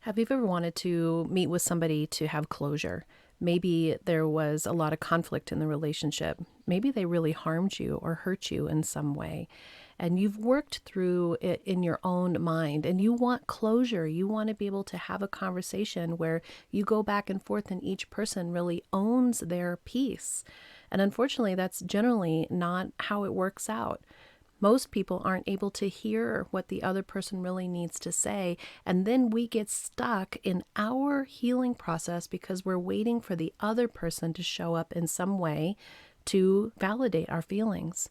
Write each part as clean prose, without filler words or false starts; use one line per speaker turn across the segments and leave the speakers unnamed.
Have you ever wanted to meet with somebody to have closure? Maybe there was a lot of conflict in the relationship. Maybe they really harmed you or hurt you in some way. And you've worked through it in your own mind and you want closure. You want to be able to have a conversation where you go back and forth and each person really owns their piece. And unfortunately, that's generally not how it works out. Most people aren't able to hear what the other person really needs to say. And then we get stuck in our healing process because we're waiting for the other person to show up in some way to validate our feelings.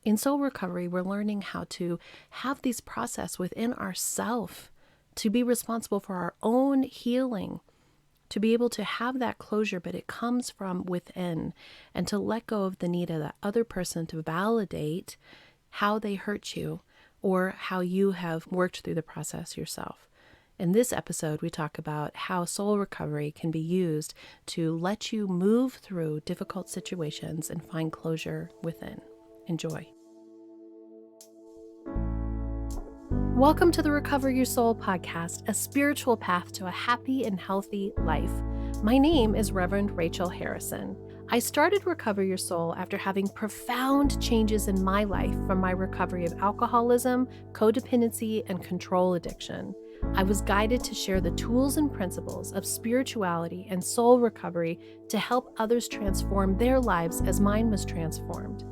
In soul recovery, we're learning how to have these process within ourself, to be responsible for our own healing, to be able to have that closure, but it comes from within, and to let go of the need of that other person to validate how they hurt you or how you have worked through the process yourself. In this episode, we talk about how soul recovery can be used to let you move through difficult situations and find closure within. Enjoy. Welcome to the Recover Your Soul podcast, a spiritual path to a happy and healthy life. My name is Rev Rachel Harrison. I started Recover Your Soul after having profound changes in my life from my recovery of alcoholism, codependency, and control addiction. I was guided to share the tools and principles of spirituality and soul recovery to help others transform their lives as mine was transformed.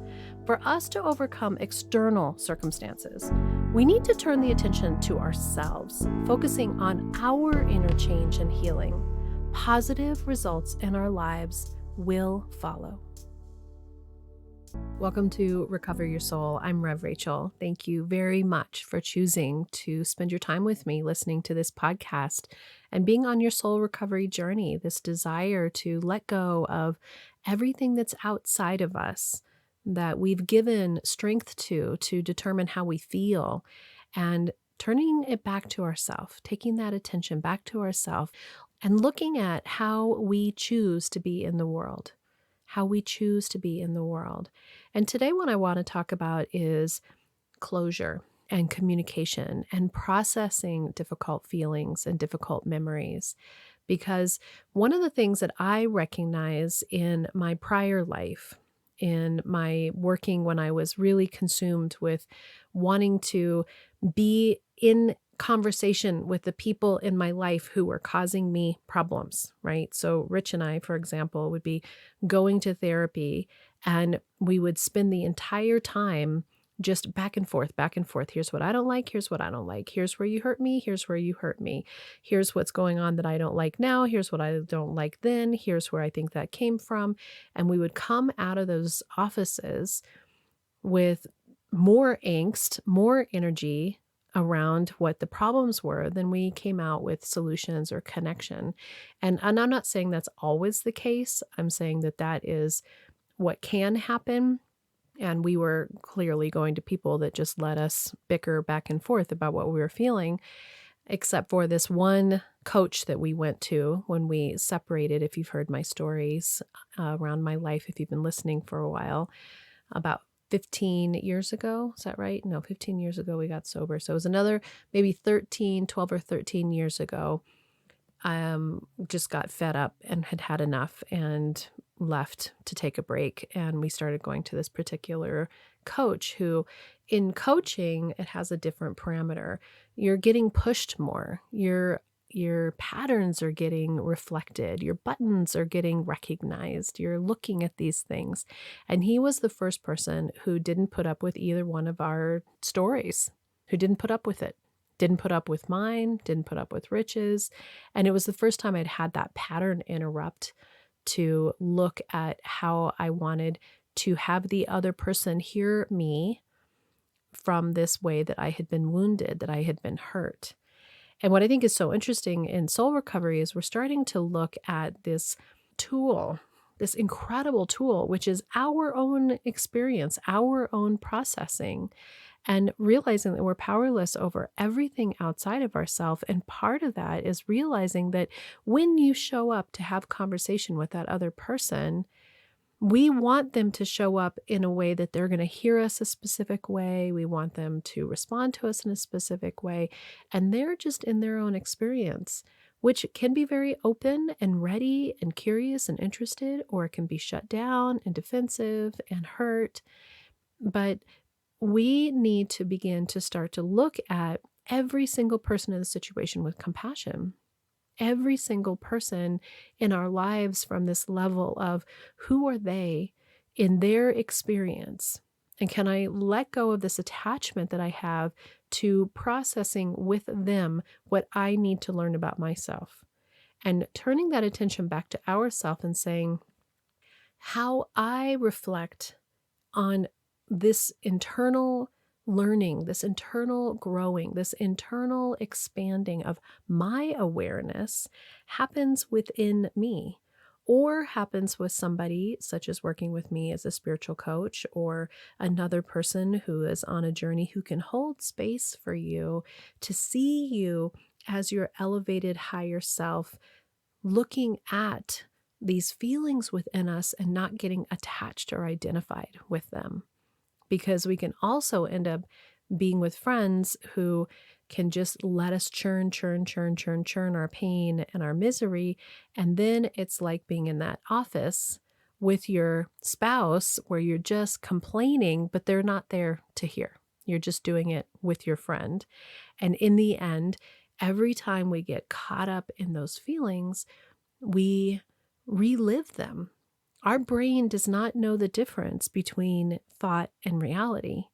For us to overcome external circumstances, we need to turn the attention to ourselves, focusing on our inner change and healing. Positive results in our lives will follow. Welcome to Recover Your Soul. I'm Rev Rachel. Thank you very much for choosing to spend your time with me listening to this podcast and being on your soul recovery journey, this desire to let go of everything that's outside of us that we've given strength to determine how we feel, and turning it back to ourselves, taking that attention back to ourselves, and looking at how we choose to be in the world, And today what I want to talk about is closure and communication and processing difficult feelings and difficult memories. Because one of the things that I recognize in my prior life, in my working when I was really consumed with wanting to be in conversation with the people in my life who were causing me problems, right? So Rich and I, for example, would be going to therapy and we would spend the entire time just back and forth. Here's what I don't like. Here's what I don't like. Here's where you hurt me. Here's where you hurt me. Here's what's going on that I don't like now. Here's what I don't like then. Here's where I think that came from. And we would come out of those offices with more angst, more energy around what the problems were than we came out with solutions or connection. And I'm not saying that's always the case. I'm saying that that is what can happen. And we were clearly going to people that just let us bicker back and forth about what we were feeling, except for this one coach that we went to when we separated. If you've heard my stories around my life, if you've been listening for a while, about 15 years ago. Is that right? No, 15 years ago we got sober. So it was another maybe 12 or 13 years ago. Just got fed up and had had enough and left to take a break. And we started going to this particular coach who, in coaching, it has a different parameter. You're getting pushed more. Your patterns are getting reflected. Your buttons are getting recognized. You're looking at these things. And he was the first person who didn't put up with either one of our stories, who didn't put up with it. Didn't put up with mine, didn't put up with Rich's. And it was the first time I'd had that pattern interrupt to look at how I wanted to have the other person hear me from this way that I had been wounded, that I had been hurt. And what I think is so interesting in soul recovery is we're starting to look at this tool, this incredible tool, which is our own experience, our own processing, and realizing that we're powerless over everything outside of ourselves. And part of that is realizing that when you show up to have conversation with that other person, We want them to show up in a way that they're going to hear us a specific way. We want them to respond to us in a specific way. And they're just in their own experience, which can be very open and ready and curious and interested, or it can be shut down and defensive and hurt. But we need to begin to start to look at every single person in the situation with compassion. Every single person in our lives from this level of who are they in their experience? And can I let go of this attachment that I have to processing with them what I need to learn about myself? And turning that attention back to ourself and saying, how I reflect on this internal learning, this internal growing, this internal expanding of my awareness happens within me or happens with somebody such as working with me as a spiritual coach or another person who is on a journey who can hold space for you to see you as your elevated higher self, looking at these feelings within us and not getting attached or identified with them. Because we can also end up being with friends who can just let us churn our pain and our misery. And then it's like being in that office with your spouse where you're just complaining, but they're not there to hear. You're just doing it with your friend. And in the end, every time we get caught up in those feelings, we relive them. Our brain does not know the difference between thought and reality.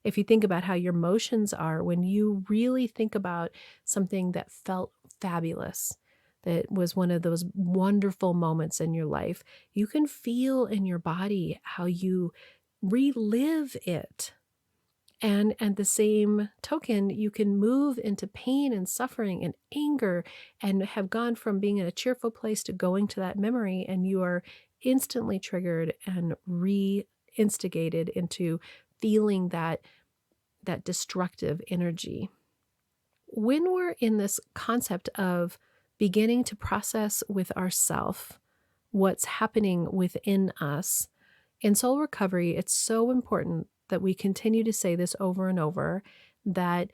If you think about how your emotions are, when you really think about something that felt fabulous, that was one of those wonderful moments in your life, you can feel in your body how you relive it. And at the same token, you can move into pain and suffering and anger and have gone from being in a cheerful place to going to that memory, and you are instantly triggered and re-instigated into feeling that destructive energy. When we're in this concept of beginning to process with ourself what's happening within us, in soul recovery, it's so important that we continue to say this over and over, that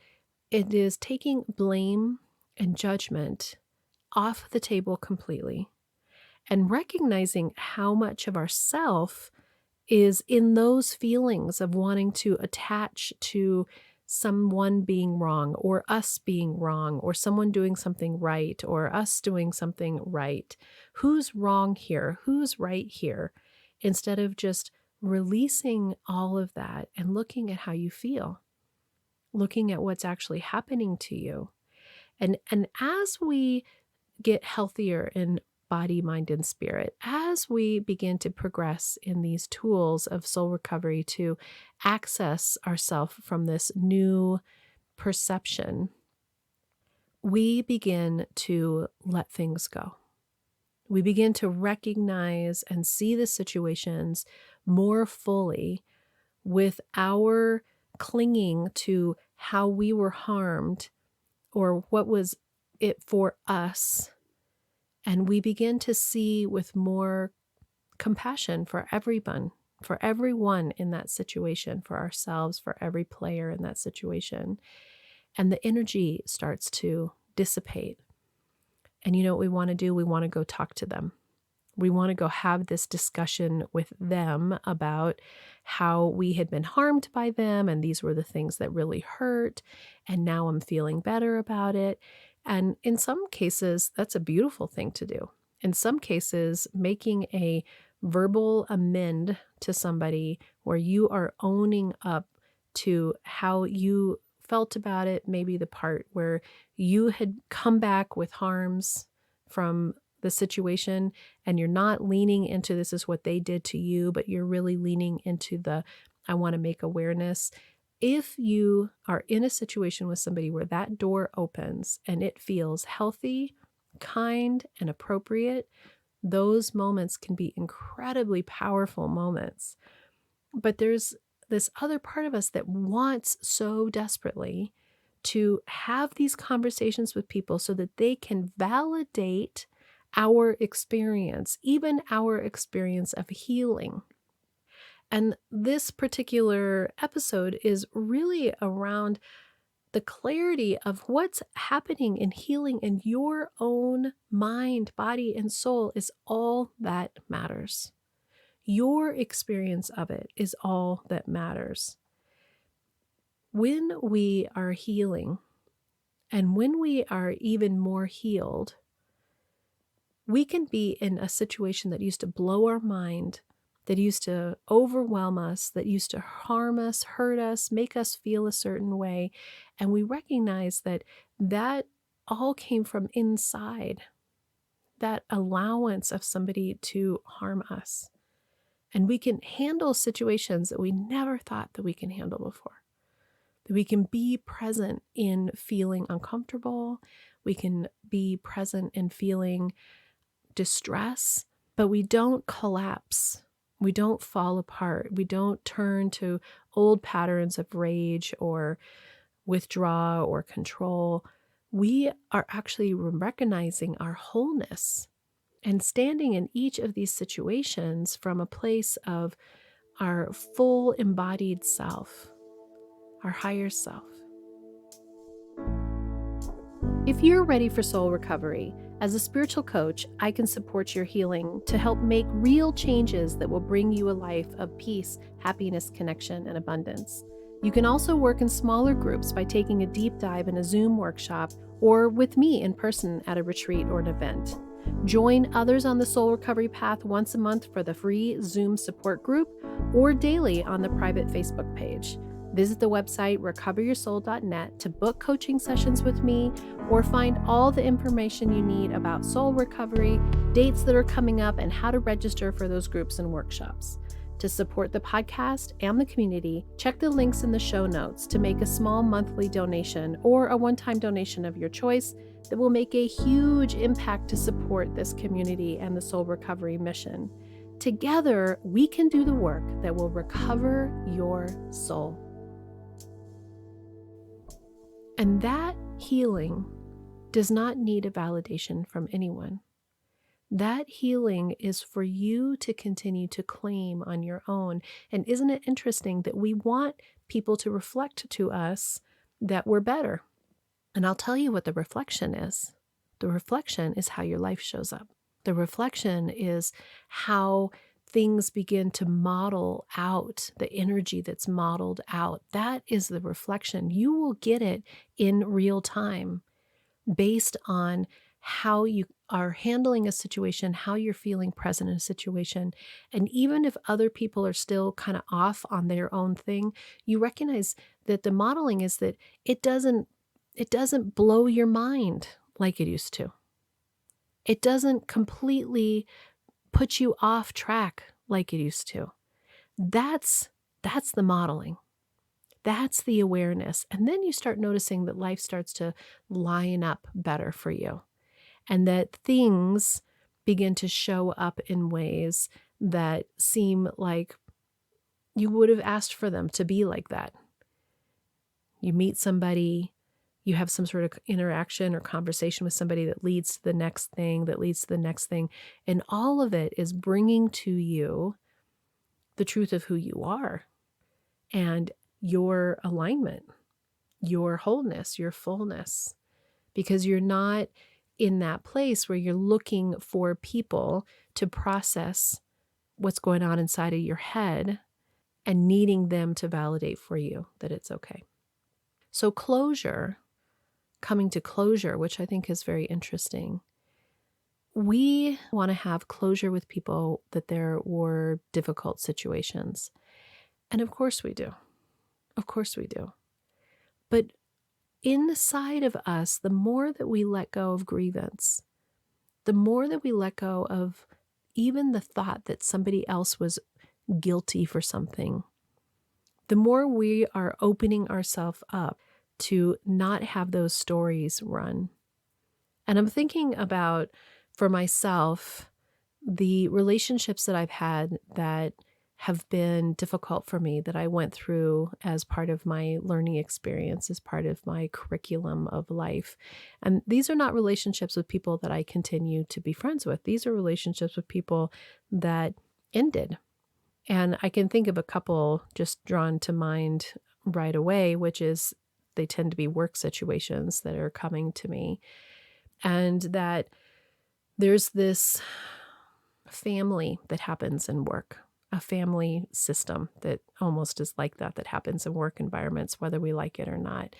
it is taking blame and judgment off the table completely and recognizing how much of ourself is in those feelings of wanting to attach to someone being wrong or us being wrong or someone doing something right or us doing something right. Who's wrong here? Who's right here? Instead of just releasing all of that and looking at how you feel, looking at what's actually happening to you. And as we get healthier in body, mind, and spirit, as we begin to progress in these tools of soul recovery to access ourselves from this new perception, we begin to let things go. We begin to recognize and see the situations more fully with our clinging to how we were harmed or what was it for us. And we begin to see with more compassion for everyone in that situation, for ourselves, for every player in that situation. And the energy starts to dissipate. And you know what we want to do? We want to go talk to them. We want to go have this discussion with them about how we had been harmed by them, and these were the things that really hurt, and now I'm feeling better about it. And in some cases, that's a beautiful thing to do. In some cases, making a verbal amend to somebody where you are owning up to how you felt about it, maybe the part where you had come back with harms from the situation and you're not leaning into this is what they did to you, but you're really leaning into the I want to make awareness. If you are in a situation with somebody where that door opens and it feels healthy, kind, and appropriate, those moments can be incredibly powerful moments. But there's this other part of us that wants so desperately to have these conversations with people so that they can validate our experience, even our experience of healing. And this particular episode is really around the clarity of what's happening in healing in your own mind, body, and soul is all that matters. Your experience of it is all that matters. When we are healing, and when we are even more healed, we can be in a situation that used to blow our mind, that used to overwhelm us, that used to harm us, hurt us, make us feel a certain way. And we recognize that that all came from inside, that allowance of somebody to harm us. And we can handle situations that we never thought that we can handle before. That we can be present in feeling uncomfortable. We can be present in feeling distress, but we don't collapse. We don't fall apart. We don't turn to old patterns of rage or withdraw or control. We are actually recognizing our wholeness and standing in each of these situations from a place of our full embodied self, our higher self. If you're ready for soul recovery, as a spiritual coach, I can support your healing to help make real changes that will bring you a life of peace, happiness, connection, and abundance. You can also work in smaller groups by taking a deep dive in a Zoom workshop or with me in person at a retreat or an event. Join others on the soul recovery path once a month for the free Zoom support group or daily on the private Facebook page. Visit the website recoveryoursoul.net to book coaching sessions with me or find all the information you need about soul recovery, dates that are coming up, and how to register for those groups and workshops. To support the podcast and the community, check the links in the show notes to make a small monthly donation or a one-time donation of your choice that will make a huge impact to support this community and the soul recovery mission. Together, we can do the work that will recover your soul. And that healing does not need a validation from anyone. That healing is for you to continue to claim on your own. And isn't it interesting that we want people to reflect to us that we're better? And I'll tell you what the reflection is. The reflection is how your life shows up. The reflection is how things begin to model out, the energy that's modeled out. That is the reflection. You will get it in real time based on how you are handling a situation, how you're feeling present in a situation. And even if other people are still kind of off on their own thing, you recognize that the modeling is that it doesn't blow your mind like it used to. It doesn't completely put you off track like it used to. That's the modeling. That's the awareness. And then you start noticing that life starts to line up better for you and that things begin to show up in ways that seem like you would have asked for them to be like that. You meet somebody, you have some sort of interaction or conversation with somebody that leads to the next thing, that leads to the next thing. And all of it is bringing to you the truth of who you are and your alignment, your wholeness, your fullness, because you're not in that place where you're looking for people to process what's going on inside of your head and needing them to validate for you that it's okay. So coming to closure, which I think is very interesting. We want to have closure with people that there were difficult situations. And of course we do. Of course we do. But inside of us, the more that we let go of grievance, the more that we let go of even the thought that somebody else was guilty for something, the more we are opening ourselves up to not have those stories run. And I'm thinking about, for myself, the relationships that I've had that have been difficult for me that I went through as part of my learning experience, as part of my curriculum of life. And these are not relationships with people that I continue to be friends with. These are relationships with people that ended. And I can think of a couple just drawn to mind right away, which is they tend to be work situations that are coming to me. And that there's this family that happens in work, a family system that almost is like that, that happens in work environments, whether we like it or not.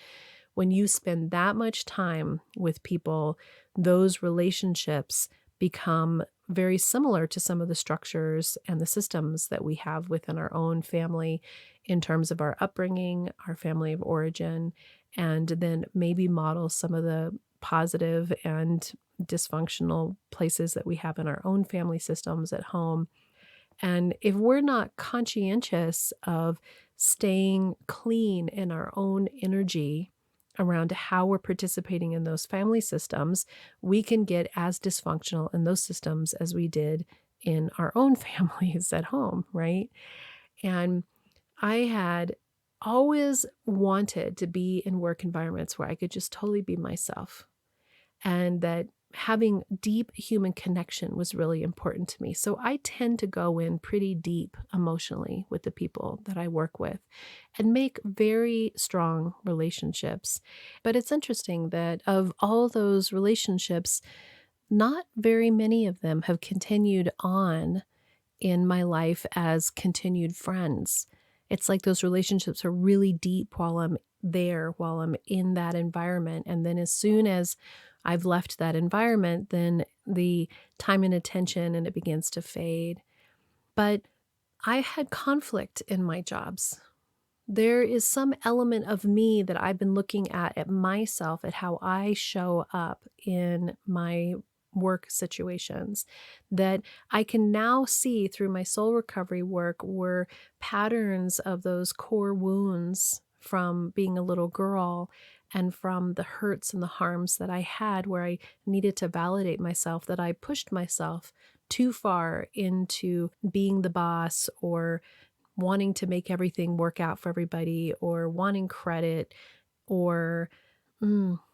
When you spend that much time with people, those relationships become very similar to some of the structures and the systems that we have within our own family in terms of our upbringing, our family of origin, and then maybe model some of the positive and dysfunctional places that we have in our own family systems at home. And if we're not conscientious of staying clean in our own energy around how we're participating in those family systems, we can get as dysfunctional in those systems as we did in our own families at home, right? And I had always wanted to be in work environments where I could just totally be myself, and that having deep human connection was really important to me. So I tend to go in pretty deep emotionally with the people that I work with and make very strong relationships. But it's interesting that of all those relationships, not very many of them have continued on in my life as continued friends. It's like those relationships are really deep while I'm there, while I'm in that environment. And then as soon as I've left that environment, then the time and attention and it begins to fade. But I had conflict in my jobs. There is some element of me that I've been looking at myself, at how I show up in my work situations, that I can now see through my soul recovery work were patterns of those core wounds from being a little girl and from the hurts and the harms that I had, where I needed to validate myself, that I pushed myself too far into being the boss, or wanting to make everything work out for everybody, or wanting credit, or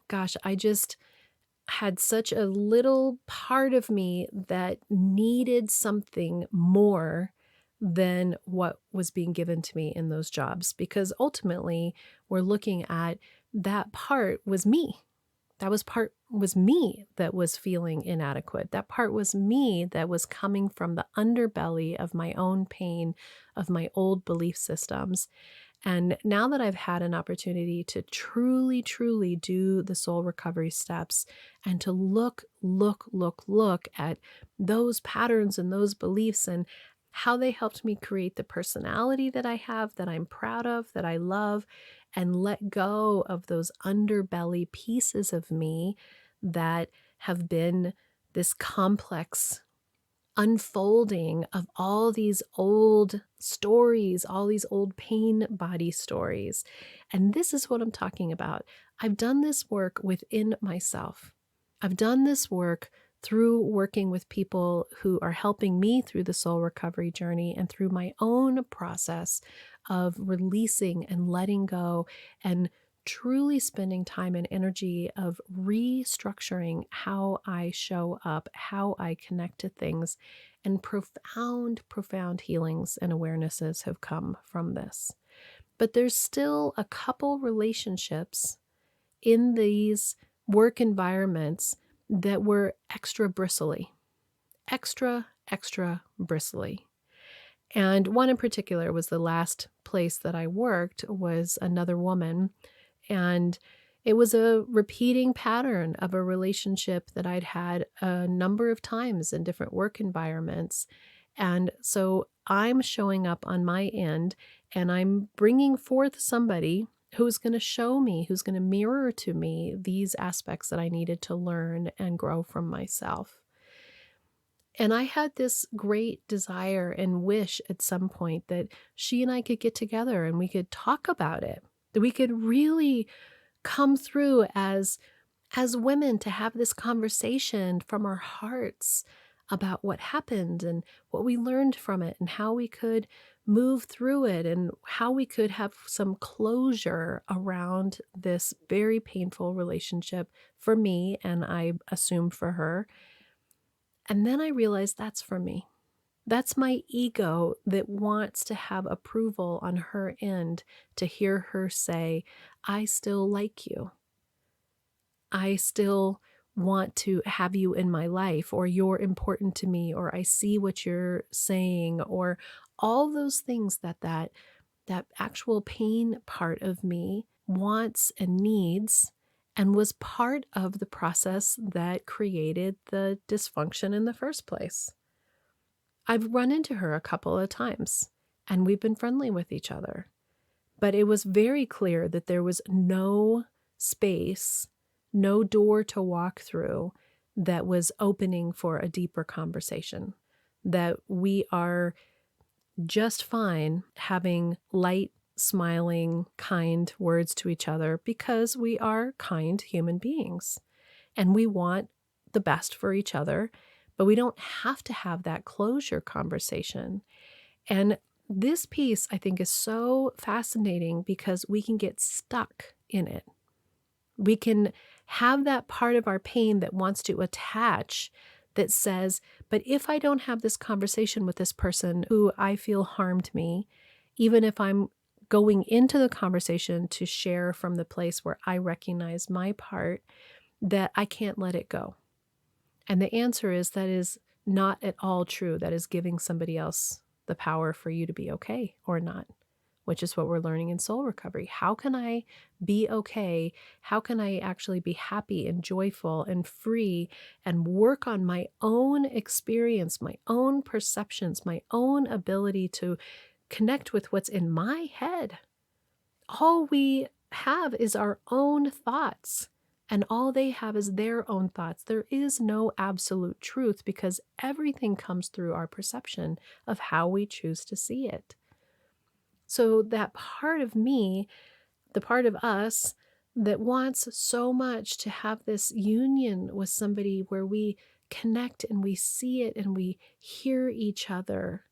gosh, I just had such a little part of me that needed something more than what was being given to me in those jobs. Because ultimately, we're looking at that part was me. That was me that was feeling inadequate. That part was me that was coming from the underbelly of my own pain, of my old belief systems. And now that I've had an opportunity to truly, truly do the soul recovery steps and to look at those patterns and those beliefs and how they helped me create the personality that I have, that I'm proud of, that I love, and let go of those underbelly pieces of me that have been this complex unfolding of all these old stories, all these old pain body stories. And this is what I'm talking about. I've done this work within myself. I've done this work through working with people who are helping me through the soul recovery journey and through my own process of releasing and letting go and truly spending time and energy of restructuring how I show up, how I connect to things, and profound healings and awarenesses have come from this. But there's still a couple relationships in these work environments that were extra bristly, extra bristly. And one in particular was the last place that I worked was another woman. And it was a repeating pattern of a relationship that I'd had a number of times in different work environments. And so I'm showing up on my end and I'm bringing forth somebody who's going to show me, who's going to mirror to me these aspects that I needed to learn and grow from myself. And I had this great desire and wish at some point that she and I could get together and we could talk about it, that we could really come through as women to have this conversation from our hearts about what happened and what we learned from it and how we could move through it and how we could have some closure around this very painful relationship for me, and I assume for her. And then I realized that's for me. That's my ego that wants to have approval on her end, to hear her say, I still like you. I still want to have you in my life, or you're important to me, or I see what you're saying, or all those things that actual pain part of me wants and needs, and was part of the process that created the dysfunction in the first place. I've run into her a couple of times and we've been friendly with each other, but it was very clear that there was no space, no door to walk through that was opening for a deeper conversation, that we are just fine having light, smiling, kind words to each other because we are kind human beings and we want the best for each other, but we don't have to have that closure conversation. And this piece, I think, is so fascinating because we can get stuck in it. We can have that part of our pain that wants to attach, that says, but if I don't have this conversation with this person who I feel harmed me, even if I'm going into the conversation to share from the place where I recognize my part, that I can't let it go. And the answer is that is not at all true. That is giving somebody else the power for you to be okay or not, which is what we're learning in soul recovery. How can I be okay? How can I actually be happy and joyful and free and work on my own experience, my own perceptions, my own ability to connect with what's in my head? All we have is our own thoughts, and all they have is their own thoughts. There is no absolute truth because everything comes through our perception of how we choose to see it. So that part of me, the part of us that wants so much to have this union with somebody where we connect and we see it and we hear each other,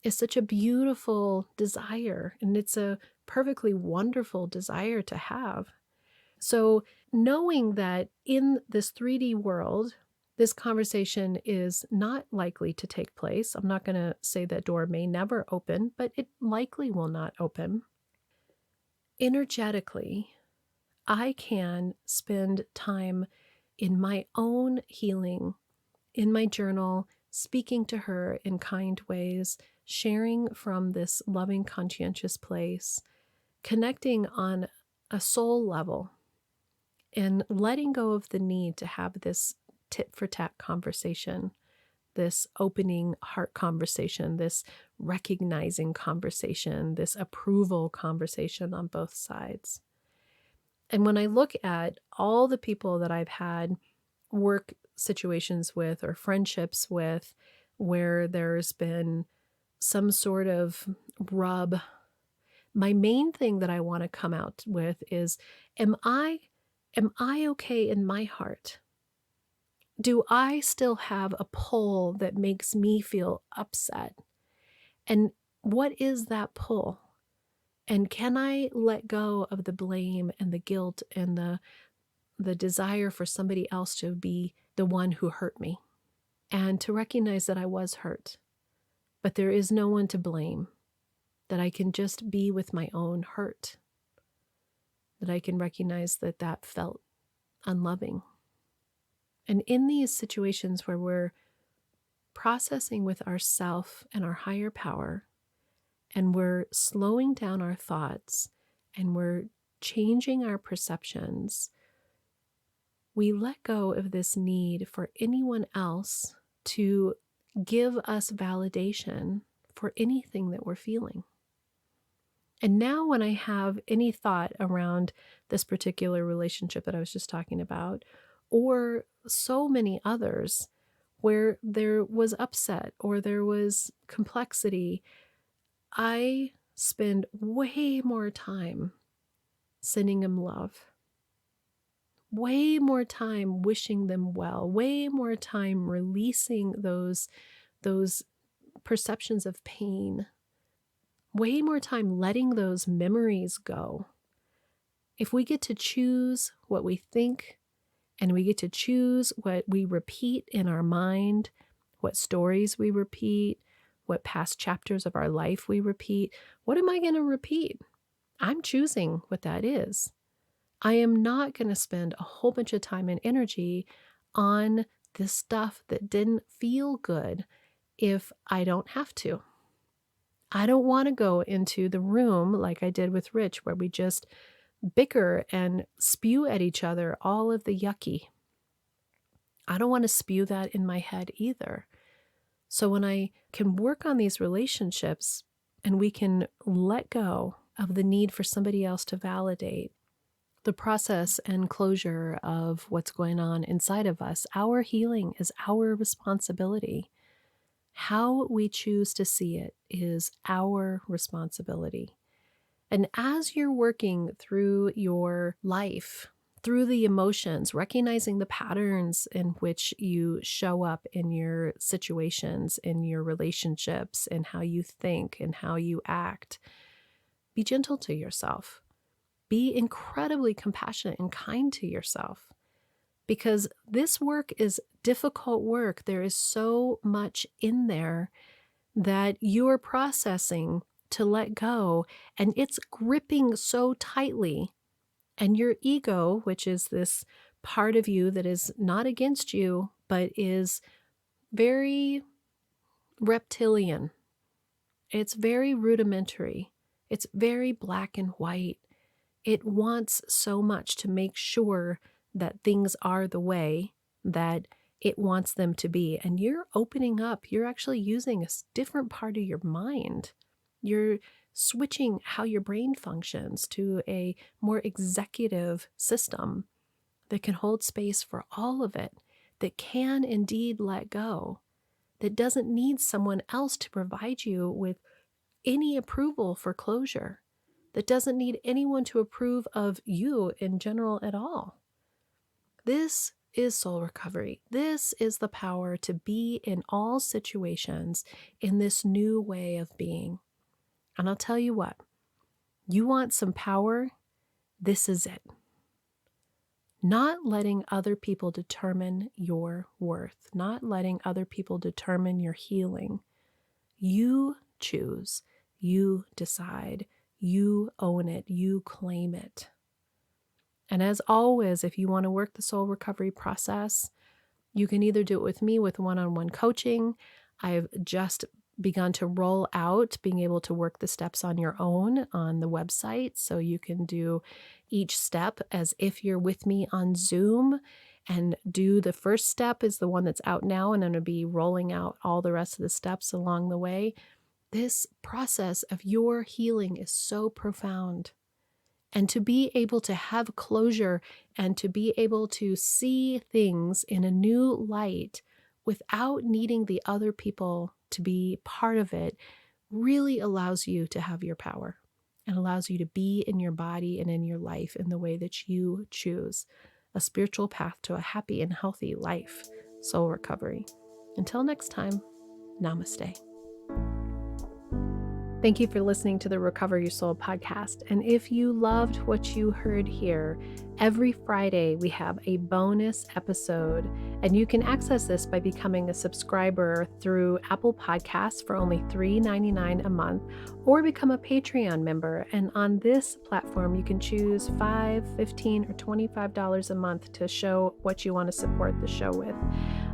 is such a beautiful desire. And it's a perfectly wonderful desire to have. So knowing that in this 3D world, this conversation is not likely to take place. I'm not going to say that door may never open, but it likely will not open. Energetically, I can spend time in my own healing, in my journal, speaking to her in kind ways, sharing from this loving, conscientious place, connecting on a soul level, and letting go of the need to have this tit for tat conversation, this opening heart conversation, this recognizing conversation, this approval conversation on both sides. And when I look at all the people that I've had work situations with or friendships with, where there's been some sort of rub, my main thing that I want to come out with is, am I okay in my heart? Do I still have a pull that makes me feel upset? And what is that pull? And can I let go of the blame and the guilt and the desire for somebody else to be the one who hurt me? And to recognize that I was hurt, but there is no one to blame, that I can just be with my own hurt, that I can recognize that that felt unloving. And in these situations where we're processing with ourself and our higher power, and we're slowing down our thoughts, and we're changing our perceptions, we let go of this need for anyone else to give us validation for anything that we're feeling. And now when I have any thought around this particular relationship that I was just talking about, or so many others where there was upset or there was complexity, I spend way more time sending them love, way more time wishing them well, way more time releasing those perceptions of pain way more time letting those memories go. If we get to choose what we think and we get to choose what we repeat in our mind, what stories we repeat, what past chapters of our life we repeat, what am I going to repeat? I'm choosing what that is. I am not going to spend a whole bunch of time and energy on this stuff that didn't feel good if I don't have to. I don't want to go into the room like I did with Rich, where we just bicker and spew at each other all of the yucky. I don't want to spew that in my head either. So when I can work on these relationships and we can let go of the need for somebody else to validate the process and closure of what's going on inside of us, our healing is our responsibility. How we choose to see it is our responsibility. And as you're working through your life, through the emotions, recognizing the patterns in which you show up in your situations, in your relationships, and how you think and how you act, be gentle to yourself. Be incredibly compassionate and kind to yourself, because this work is difficult work. There is so much in there that you're processing to let go, and it's gripping so tightly. And your ego, which is this part of you that is not against you, but is very reptilian. It's very rudimentary. It's very black and white. It wants so much to make sure that things are the way that it wants them to be. And you're opening up, you're actually using a different part of your mind. You're switching how your brain functions to a more executive system that can hold space for all of it, that can indeed let go, that doesn't need someone else to provide you with any approval for closure, that doesn't need anyone to approve of you in general at all. This is soul recovery. This is the power to be in all situations in this new way of being. And I'll tell you what, you want some power, this is it. Not letting other people determine your worth, not letting other people determine your healing. You choose, you decide, you own it, you claim it. And as always, if you want to work the soul recovery process, you can either do it with me with one-on-one coaching. I've just begun to roll out being able to work the steps on your own on the website. So you can do each step as if you're with me on Zoom, and do the first step is the one that's out now, and I'm going to be rolling out all the rest of the steps along the way. This process of your healing is so profound. And to be able to have closure and to be able to see things in a new light without needing the other people to be part of it really allows you to have your power and allows you to be in your body and in your life in the way that you choose. A spiritual path to a happy and healthy life. Soul recovery. Until next time, namaste. Thank you for listening to the Recover Your Soul podcast. And if you loved what you heard here, every Friday we have a bonus episode, and you can access this by becoming a subscriber through Apple Podcasts for only $3.99 a month, or become a Patreon member. And on this platform, you can choose $5, $15, or $25 a month to show what you want to support the show with.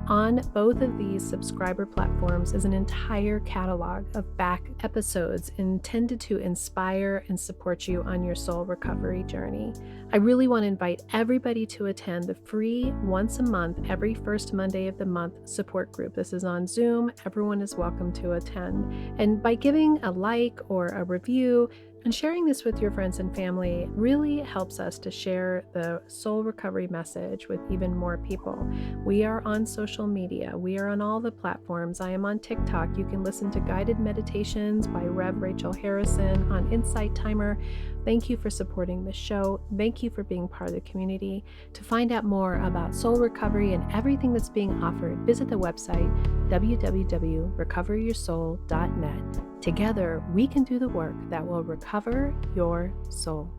On both of these subscriber platforms is an entire catalog of back episodes intended to inspire and support you on your soul recovery journey. I really want to invite everybody to attend the free once a month, every first Monday of the month support group. This is on Zoom. Everyone is welcome to attend. And by giving a like or a review and sharing this with your friends and family really helps us to share the soul recovery message with even more people. We are on social media. We are on all the platforms. I am on TikTok. You can listen to guided meditations by Rev Rachel Harrison on Insight Timer. Thank you for supporting the show. Thank you for being part of the community. To find out more about soul recovery and everything that's being offered, visit the website www.recoveryoursoul.net. Together, we can do the work that will recover your soul.